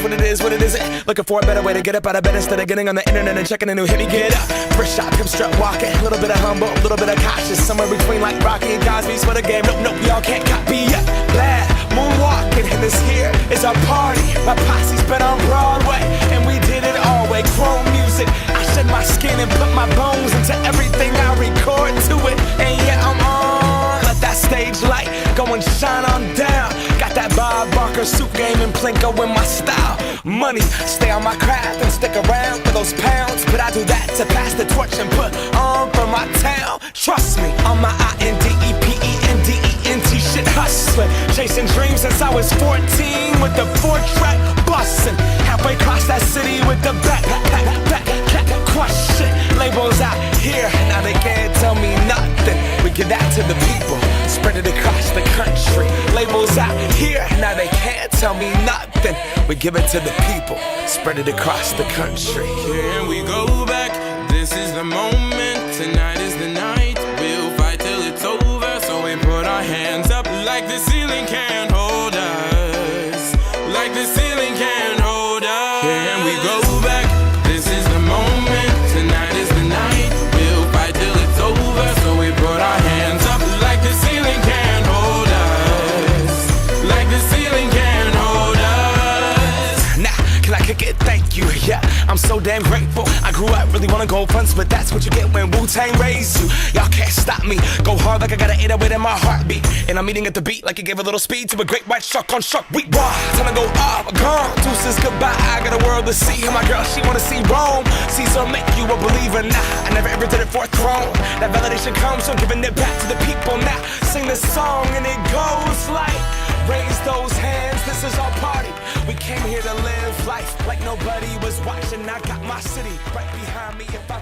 what it is, what it isn't. Looking for a better way to get up out of bed instead of getting on the internet and checking a new hit. Me get up, first shot, come strut walking. A little bit of humble, a little bit of cautious. Somewhere between like Rocky and Cosby's for the game. Nope, nope, y'all can't copy yet. Glad moonwalking, and this here is our party. My posse's been on Broadway, and we did it all way. Chrome music, I shed my skin and put my bones into everything I record to it. And yeah, I'm on. Let that stage light go and shine on down. Got that Bob Barker suit game and Plinko in my style. Money, stay on my craft and stick around for those pounds. But I do that to pass the torch and put on for my town. Trust me, on my INDEPENDENT shit hustling. Chasing dreams since I was 14 with the 4-track bustin'. Halfway across that city with the back crush shit. Labels out here, now they can't tell me nothing. We give that to the people, spread it across the country. Labels out here, now they can't tell me nothing. We give it to the people, spread it across the country. Here we go back, this is the moment. Tonight is the night, we'll fight till it's over. So we put our hands up like the ceiling can't hold us. Like the ceiling can't hold us. Here we go back, this is the moment. Tonight is the night, we'll fight till it's over. So we put our hands up like the ceiling can't hold us. Like the ceiling can't hold us. Nah, can I kick it? Thank you, yeah, I'm so damn grateful. I grew up really wanna go fronts, but that's what you get when Wu-Tang raised you. Y'all can't stop me, go hard like I got an 808 in my heartbeat. And I'm eating at the beat like it gave a little speed to a great white shark on Shark Week. Raw, time to go up, gone, deuces goodbye. I got a world to see, and my girl, she wanna see Rome. Caesar make you a believer, nah, I never ever did it for a throne. That validation comes from giving it back to the people. Now sing this song and it goes like, raise those hands, this is our party. We came here to live life like nobody was watching. I got my city right behind me. If I